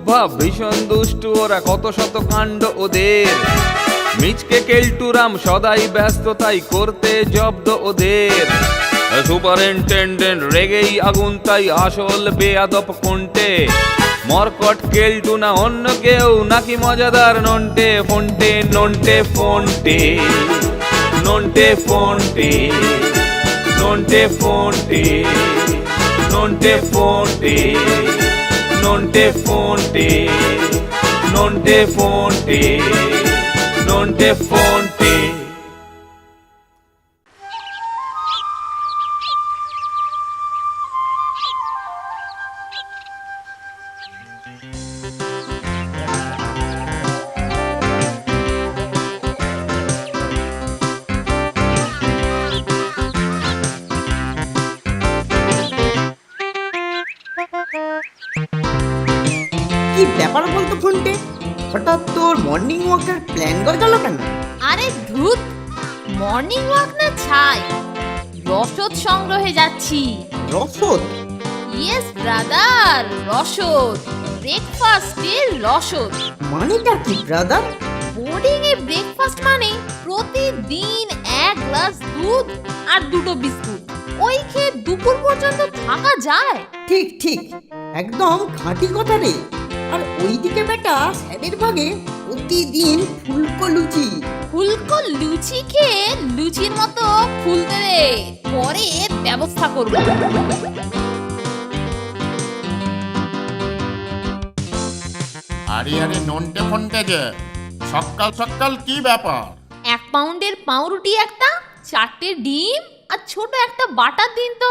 ভাব ভীষণ দুষ্টু ওরা, কত শত কাণ্ড ওদের। মিচকে কেলটুরাম সদাই ব্যস্ত, তাই করতে জব্দ ওদের। সুপারিনটেন্ডেন্ট রেগেই আগুন, তাই আসল বেয়াদব কোনটে। মরকট কেলটু না অন্য কেউ, নাকি মজাদার নন্টে ফোনটে। নন্টে ফোনটে, নন্টে ফোনটে, নন্টে ফোনটে, নন্টে ফোনটে, নন্টে ফোনটে, নন্টে ফোনটে, নন্টে ফোনটে। কি ব্যাপার বলতো ফোনটে, হঠাৎ তোর মর্নিং ওয়াকের প্ল্যান গজালো কেন? আরে ধুত, মর্নিং ওয়াক না ছাই, রসদ সংগ্রহে যাচ্ছি। রসদ? ইয়েস ব্রাদার, রসদ। ব্রেকফাস্টের রসদ। মানেটা কি ব্রাদার? বোর্ডিং এ ব্রেকফাস্ট মানে প্রতিদিন এক গ্লাস দুধ আর দুটো বিস্কুট। ওই খেয়ে দুপুর পর্যন্ত থাকা যায়? ঠিক ঠিক, একদম খাঁটি কথা রে। আর ওইদিকে বেটা স্যারের ভাগে প্রতিদিন ফুলকো লুচি। ফুলকো লুচি খেয়ে লুচির মতো ফুলতে দে, পরে ব্যবস্থা করব। আরে আরে নন্টে ফন্টে যে সকাল সকাল কি ব্যাপার? 1 পাউন্ডের পাউরুটি একটা, 4টে ডিম আর ছোট একটা বাটার দিন তো।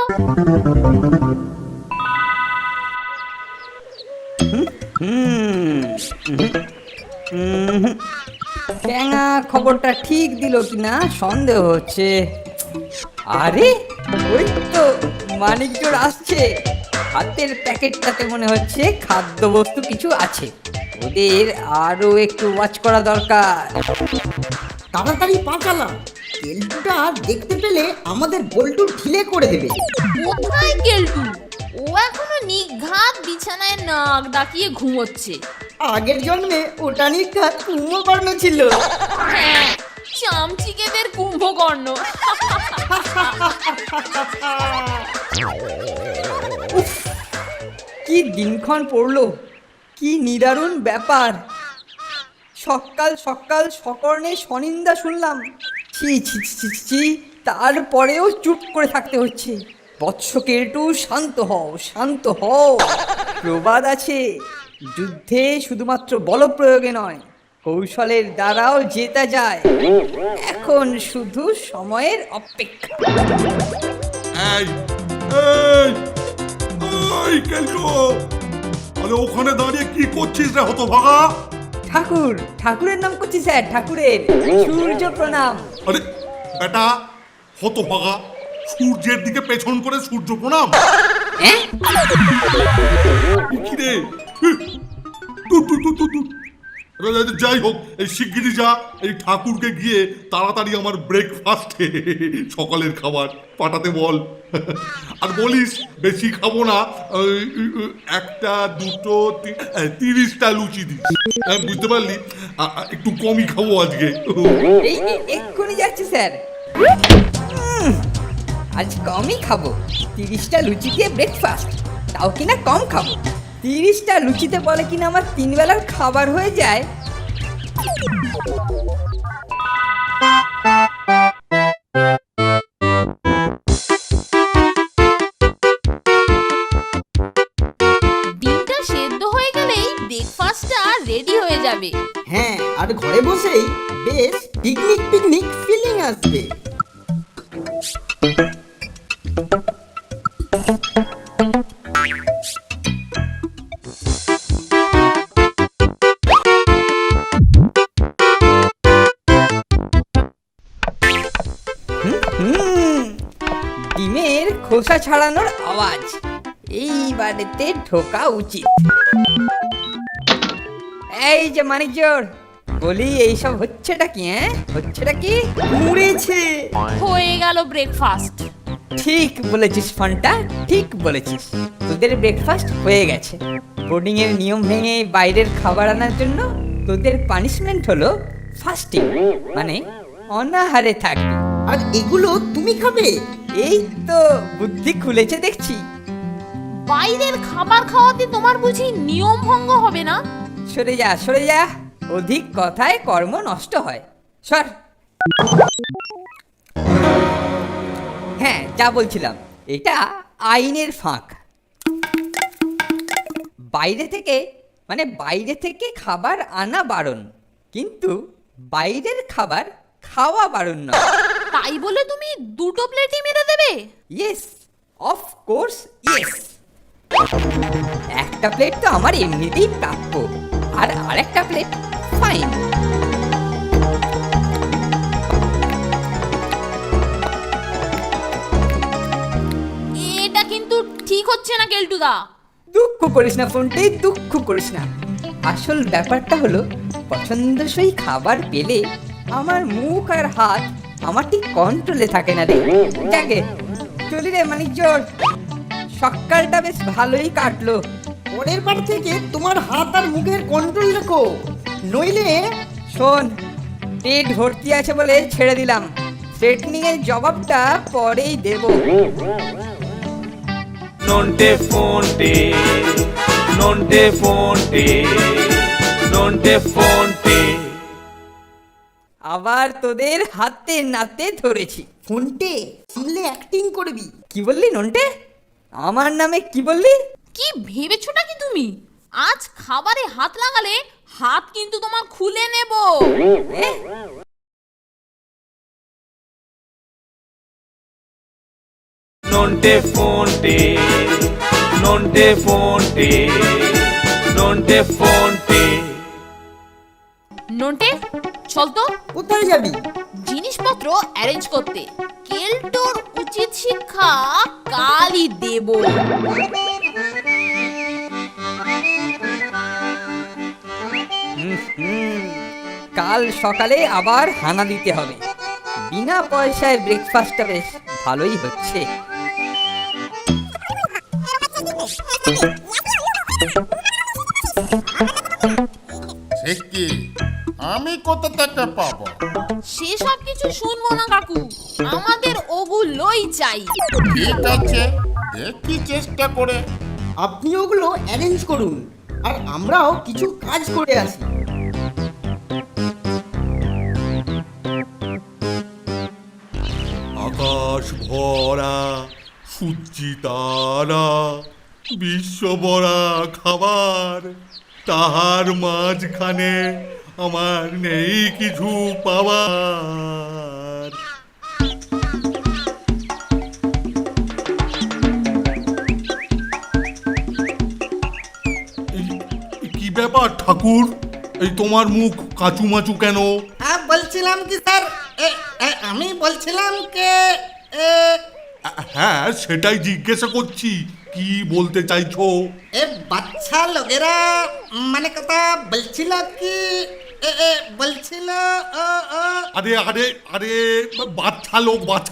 ট্যাঙা খবরটা ঠিক দিল কিনা সন্দেহ হচ্ছে। আরে ওই তো মানিকজোর আসছে, হাতের প্যাকেটটাতে মনে হচ্ছে খাদ্যবস্তু কিছু আছে। ওদের আরো একটু ওয়াচ করা দরকার। তাড়াতাড়ি পা চালা, কেলটুটা দেখতে পেলে আমাদের বল্টু ঢিলে করে দেবে। কোথায় কেলটু? ও এখনো নিঘাত বিছানায় নাক ডাকিয়ে ঘুমোচ্ছে। আগের জন্মে ওটা নিয়ে কুম্ভকর্ণ ছিল। হ্যাঁ, চামচিকেদের কুম্ভকর্ণ। কি দিনক্ষণ পড়লো, কি নিদারুণ ব্যাপার। সকাল সকাল সকর্ণে স্বনিন্দা শুনলাম। ছি ছি ছি ছি, তারপরেও চুপ করে থাকতে হচ্ছে। বৎস কেলটু, শান্ত হও, শান্ত হও। প্রবাদ আছে, যুদ্ধে শুধুমাত্র বল প্রয়োগে নয়, কৌশলের দ্বারাও জেতা যায়। এখন শুধু সময়ের অপেক্ষা। এই এই এই কেলটু, আরে ওখানে দাঁড়িয়ে কি করছিস রে হতভাগা? ঠাকুর, ঠাকুরের নাম করছি স্যার, ঠাকুরের। সূর্য প্রণাম। আরে বেটা হতভাগা, সূর্যের দিকে পেছন করে সূর্য প্রণাম? কি রে? দূর, দূর, দূর, দূর, দূর। যাই হোক, এই শিগগিরই যা, এই ঠাকুরকে গিয়ে তাড়াতাড়ি আমার ব্রেকফাস্টে সকালের খাবার পাঠাতে বল। আর বলিস বেশি খাবো না, একটা দুটো 30টা লুচি দিস, বুঝতে পারলি? একটু কমই খাবো আজকে। এক্ষুনি যাচ্ছি স্যার। আজ কমই খাবো, 30টা লুচি দিয়ে ব্রেকফাস্ট, তাও কিনা কম খাবো। 30টা লুচিতে বলে কিনা আমার 3 বেলার খাবার হয়ে যায়। ডিমটা সেদ্ধ হয়ে গেলেই ব্রেকফাস্টটা রেডি হয়ে যাবে। হ্যাঁ, আর ঘরে বসেই বেশ পিকনিক পিকনিক ফিলিং আসবে। ডিমের খোসা ছাড়ানোর আওয়াজ, এই বাড়িতে ঢোকা উচিত। এই যে মানিকজোর, বলি এইসব হচ্ছেটা কি? হচ্ছেটা কি? মুড়েছে। হয়ে গেল ব্রেকফাস্ট। ঠিক বলেছিস ফন্টা, ঠিক বলেছিস। তোদের ব্রেকফাস্ট হয়ে গেছে। বোর্ডিং এর নিয়ম ভেঙে বাইরের খাবার আনার জন্য তোদের পানিশমেন্ট হলো ফাস্টিং, মানে অনাহারে থাকবি। আর এগুলো তুমি খাবে? এই তো বুদ্ধি খুলেছে দেখছি। বাইরের খাবার খাওয়াতে তোমার বুঝি নিয়ম ভঙ্গ হবে না? সরে যা সরে যা, অধিক কথায় কর্ম নষ্ট হয়। সর। হ্যাঁ, যা বলছিলাম, এটা আইনের ফাঁক। বাইরে থেকে খাবার আনা বারণ, কিন্তু বাইরের খাবার খাওয়া বারণ নয়। তাই বলে তুমি দুটো প্লেটই মেরে দেবে? Yes, of course yes. একটা প্লেট তো আমার এমনিতেই প্রাপ্য, আর আরেকটা প্লেট ফাইন। এটা কিন্তু ঠিক হচ্ছে না কেলটুদা। দুঃখ করিস না ফোনটে, দুঃখ করিস না। আসল ব্যাপারটা হলো, পছন্দসই খাবার পেলে আমার মুখ আর হাত আমার ঠিক কন্ট্রোলে থাকে না রে। যাকে চলি রে মানিকজোর, সকালটা বেশ ভালোই কাটলো। পরের বার থেকে তোমার হাত আর মুখের কন্ট্রোল রেখো, নইলে শোন, পেট ভর্তি আছে বলে ছেড়ে দিলাম, থ্রেটনিং এর জবাবটা পরেই দেব। নন্টে ফোনটে, নন্টে ফোনটে, নন্টে ফোনটে। আবার তোদের হাতে নাতে ধরেছি। ফোনটে সামলে অ্যাক্টিং করবি। কি বললি নন্টে? আমার নামে কি বললি? কি ভেবেছোটা কি তুমি? আজ খাবারে হাত লাগালে হাত কিন্তু তোমার খুলে নেব। এ? নন্টে ফোনটে, নন্টে ফোনটে, নন্টে ফোনটে। নন্টে, চল তো কোথায় যাবি? জিনিসপত্র অ্যারেঞ্জ করতে। কেলটোর উচিত শিক্ষা কালই দেব। কাল সকালে আবার হানা দিতে হবে। বিনা পয়সায় ব্রেকফাস্টটা বেশ ভালোই হচ্ছে। সে কি, আমি কোথা থেকে পাবো? সেসব কিছু শুনবো না কাকু, আমাদের ওগুলোই চাই। ঠিক আছে, দেখি চেষ্টা করে। আপনি ওগুলো অ্যারেঞ্জ করুন, আর আমরাও কিছু কাজ করে আসি। আকাশ ভরা সূর্যি তারা, বিশ্ব ভরা খাবার, তাহার মাঝখানে আমার নেই কিছু পাওয়ার। কি ব্যাপার ঠাকুর, এই তোমার মুখ কাঁচুমাচু কেন? বলছিলাম কি স্যার, আমি বলছিলাম কে হ্যাঁ, সেটাই জিজ্ঞাসা করছি, কি বলতে চাইছো? বাচ্চা লোকেরা মানে কথা বলছিল কি বলছিল আরে আরে আরে, বাচ্চা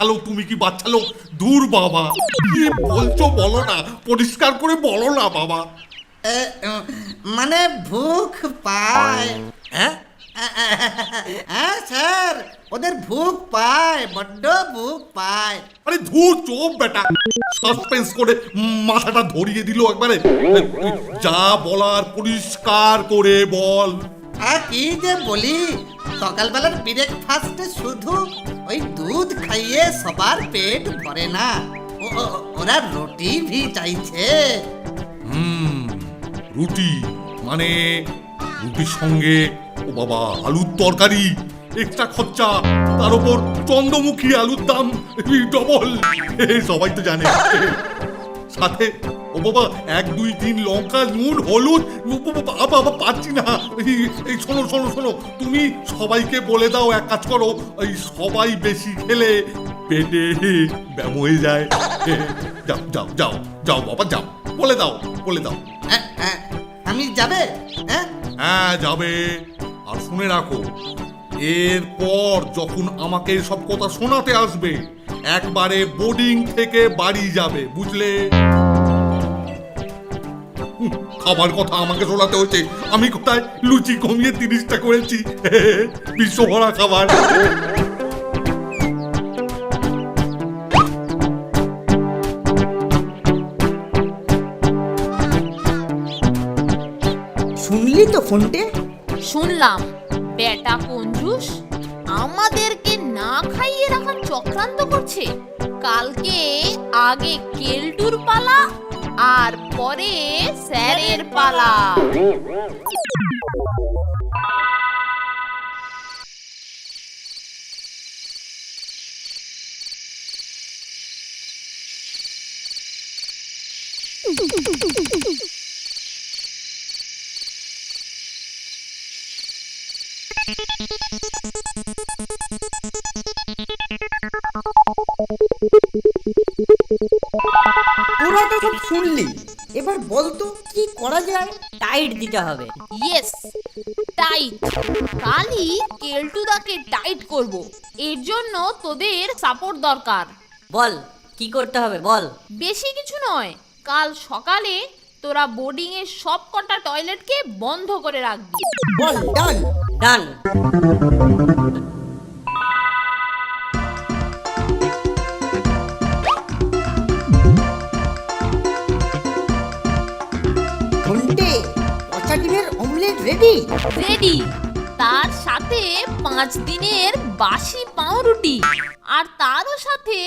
লোক, তুমি কি বাচ্চা লোক? দূর বাবা, কি বলছো বলো না, পরিষ্কার করে বলো না বাবা। মানে ভুখ পায়। হ্যাঁ স্যার, ওদের ভুখ পায়, বড্ড ভুখ পায়। আরে ধুর চোপ বেটা, সাসপেন্স করে মাথাটা ধরিয়ে দিল একবারে। যা বলার পরিষ্কার করে বল। কি যে বলি, সকালবেলার ব্রেকফাস্টে শুধু ওই দুধ খাইয়ে সবার পেট ভরে না, ওরা রুটি ভি চাইছে। রুটি মানে রুটির সঙ্গে ও বাবা আলুর তরকারি, এক্সট্রা খরচা, তার উপর চন্দ্রমুখী আলুর দাম ডবল, সবাই তো জানে। সাথে ও বাবা 1 2 3 লঙ্কা, নুন, হলুদ, বাবা পাচ্ছি না। এই শোনো শোনো শোনো, তুমি সবাইকে বলে দাও, এক কাজ করো, এই সবাই বেশি খেলে পেটে ব্যাম হয়ে যায়। যাও যাও যাও যাও বাবা, যাও, বলে দাও বলে দাও। আমি যাবে? হ্যাঁ যাবে। আর শুনে রাখো, এরপর যখন আমাকে সব কথা শোনাতে আসবে, একবারে বোর্ডিং থেকে বাড়ি যাবে, বুঝলে? খাবার কথা আমাকে শোনাতে হচ্ছে। আমি কোথায় লুচি কমিয়ে 30টা করেছি। বিশ্বভরা খাবার। শুনলি তো ফোনটে? শুনলাম বেটা কঞ্জুস আমাদেরকে না খাইয়ে রাখার চক্রান্ত করছে। কালকে আগে কেলটুর পালা আর পরে স্যারের পালা। তোরা তো সব শুনলি, এবার বলতো কি করা যায়? টাইট দিতে হবে। Yes, tight. কালই কেলটুদাকে টাইট করব। এর জন্য তোদের সাপোর্ট দরকার। বল কি করতে হবে বল। বেশি কিছু নয়, কাল সকালে তোরা বোর্ডিং এর সব কটা টয়লেটকে বন্ধ করে রাখবি। বল ডান। ডান। ফোনটে, পচা ডিমের অমলেট রেডি? রেডি। তার সাথে 5 দিনের বাসি পাউরুটি আর তারও সাথে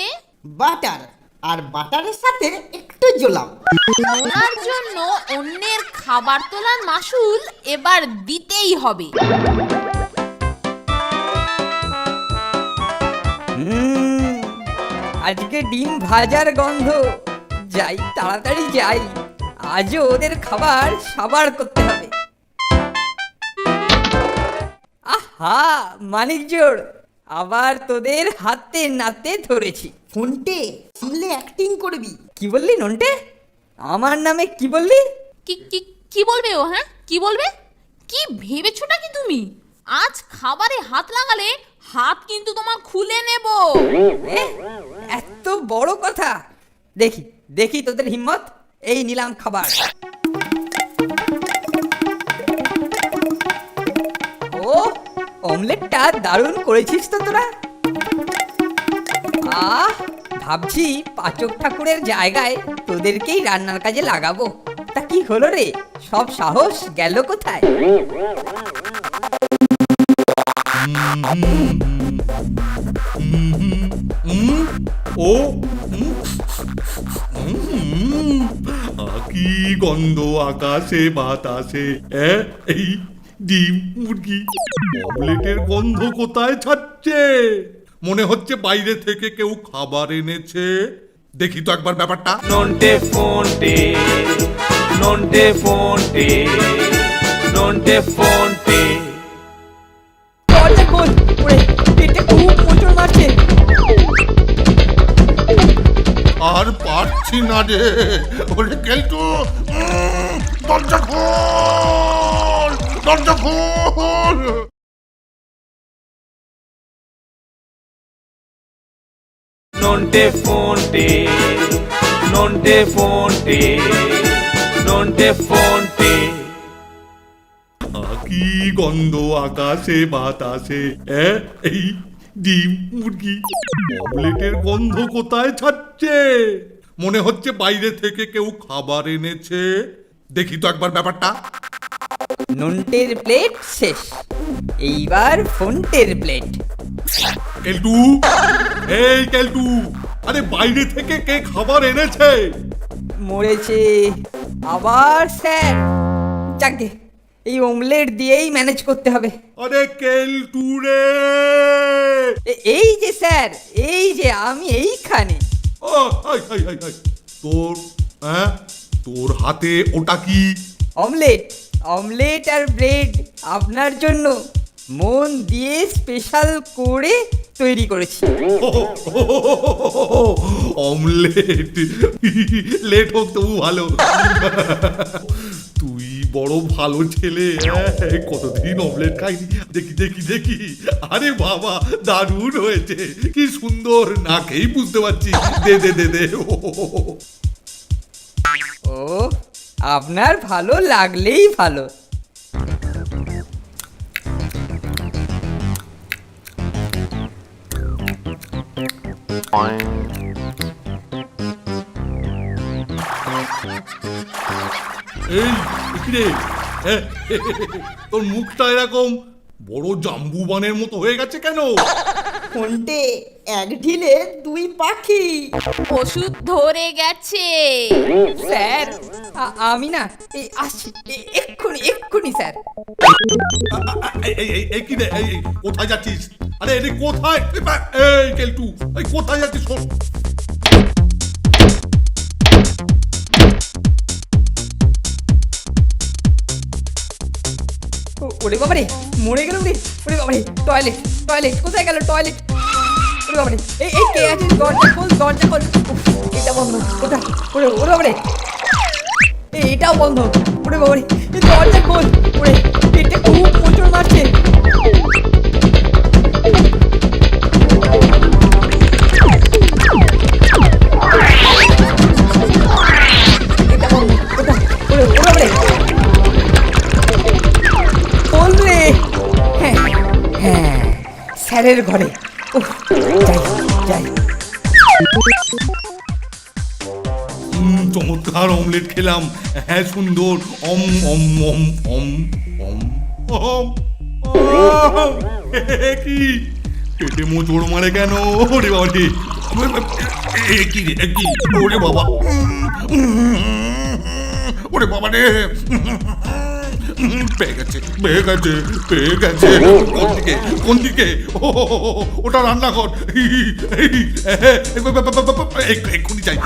বাটার, আর বাটারের সাথে একটু জোলাম। ওনার জন্য অন্যের খাবার তোলার মাসুল এবার দিতেই হবে। আজকে ডিম ভাজার গন্ধ। যাই তাড়াতাড়ি যাই, আজও ওদের খাবার সাবার করতে হবে। আহা মানিক জোড়, আবার তোদের হাতে নাতে ধরেছি। ফোনটে, সামলে অ্যাক্টিং করবি। কি বললি নন্টে? আমার নামে কি বললি? কি কি কি বলবে ও? হ্যাঁ কি বলবে? কি ভেবেছোটা কি তুমি? আজ খাবারে হাত লাগালে হাত কিন্তু তোমার খুলে নেব। এ, এত বড় কথা? দেখি দেখি তোদের হিম্মত। এই নিলাম খাবার। ও, অমলেটটা দারুণ করেছিস তো তোরা। আহ, ভাবছি পাচক ঠাকুরের জায়গায় তোদেরকেই রান্নার কাজে লাগাবো। তা কি হলো রে, সব সাহস গেল কোথায়? ও কি গন্ধ আকাশে বাতাসে। এই ডিম মুরগি অমলেটের গন্ধ কোথায় ছাড়ছে? মনে হচ্ছে বাইরে থেকে কেউ খাবার এনেছে। দেখি তো একবার ব্যাপারটা। নন্টে ফোনটে, নন্টে ফোনটে, নন্টে ফোনটে। দরজা খোল, ওরে পেটে খুব মোচড় মারছে। আর পারছি না রে। ওরে কেলটু, দরজা খোল, দরজা খোল। নন্টে ফোনটে, নন্টে ফোনটে, নন্টে ফোনটে। কি গন্ধ আকাশে বাতাসে। এই ডিম মুরগি অমলেটের গন্ধ কোথায় ছাড়ছে? মনে হচ্ছে বাইরে থেকে কেউ খাবার এনেছে। দেখি তো একবার ব্যাপারটা। নন্টের প্লেট শেষ, এইবার ফোনটের প্লেট। কেলটু, এই কেলটু, আরে বাইরে থেকে কে খাবার এনেছে? মরেছে আবার স্যার। যাকে এই অমলেট দিয়েই ম্যানেজ করতে হবে। আরে কেলটু রে। এই যে স্যার, এই যে আমি এইখানে। ও, হাই, হাই, হাই, হাই। তোর তোর হাতে ওটা কি? অমলেট, অমলেট আর ব্রেড আপনার জন্য মন দিয়ে স্পেশাল করে তৈরি করেছি। অমলেট, লেট হোক তবু ভালো। তুই বড় ভালো ছেলে। কতদিন অমলেট খাইনি। দেখি দেখি দেখি। আরে বাবা, দারুণ হয়েছে। কি সুন্দর, না খেয়েই বুঝতে পারছি। দে দে দে দে। ও আপনার ভালো লাগলেই ভালো। এই কি রে হ্যাঁ, তোর মুখটা এরকম বড় জাম্বুবানের মতো হয়ে গেছে কেন? ফোনটে এক ঢিলে দুই পাখি। ওষুধ ধরে গেছে। স্যার আমি না আসছি, এক্ষুনি স্যার। এই কি রে এই কোথায় যাচ্ছিস? আরে এটি কোথায়? এই কেলটু এই কোথায় যাচ্ছিস? ওরে বাবারে, মরে গেল রে। ওরে বাবারে, টয়লেট কোথায় গেল টয়লেট? ওরে বাবারে, এই কে আছে? দরজা খোল। উফ, এটা বন্ধ। কোথায়? ওরে বাবারে, এটাও বন্ধ। ওরে বাবারে, এই দরজা খোল। ওরে পেটে খুব মোচড় মারছে। এটা বন্ধ। কোথায়? ওরে বাবারে, খোল রে। হ্যাঁ, স্যারের ঘরে। উফ, যাই। চমৎকার অমলেট খেলাম। হ্যাঁ সুন্দর। অম অম অম অম অম অম কি পেটে মোচড় মারে কেন? ওরে বাবা রে, কি রে কি? ওরে বাবা, ওরে বাবা রে, পেয়ে গেছে। কোন দিকে? ওটা রান্নাঘর। এক্ষুনি চাই।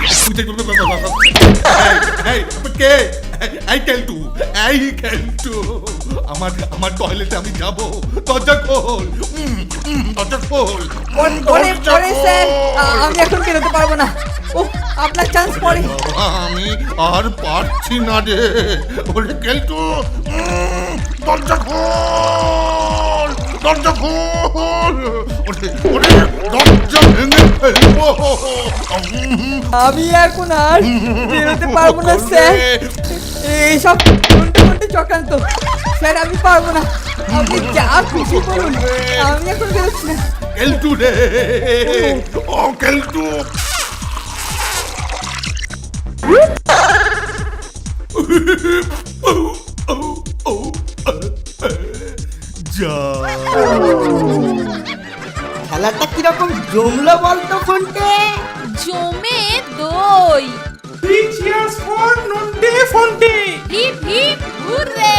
কে? এই কেলটু, আমার টয়লেটে আমি যাব। দরজা খোল। পরে স্যার, আমি এখন বেরোতে পারবো না। ও আপনার চান্স পরে। আমি আর পারছি না রে। ওরে কেলটু, দরজা খোল। দরজা ভেঙে ফেলবো। আমি এখন আর বেরোতে পারবো না স্যার। এইসব কোনটা চক্রান্ত। স্যার আমি পারবো না, আপনি যা খুশি করুন, আমি এখন বেরোচ্ছি না। কেলটু রে, ও কেলটু। যা খেলাটা কিরকম জমলো বলতো ফোনটে? জমে দই। Hip hip hooray.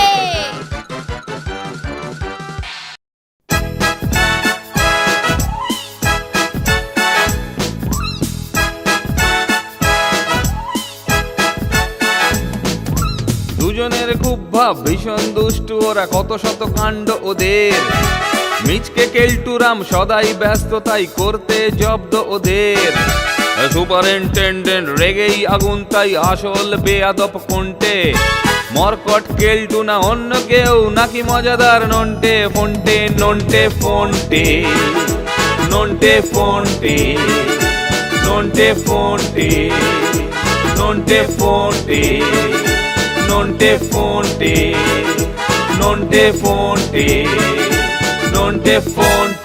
দুজনের খুব ভাব, ভীষণ দুষ্টু ওরা, কত শত কাণ্ড ওদের। মিচকে কেলটুরাম সদাই ব্যস্ত, তাই করতে জব্দ ওদের। সুপারিনটেন্ডেন্ট রেগেই আগুন, তাই আসল বেয়াদব কোনটে। মরকট কেলটু না অন্য কেউ, নাকি মজাদার নন্টে ফোনটে। নন্টে ফোনটে, নন্টে ফোনটে, নন্টে ফোনটে, নন্টে ফোনটে, নন্টে ফোনটে, নন্টে ফোনটে, নন্টে ফোনটে।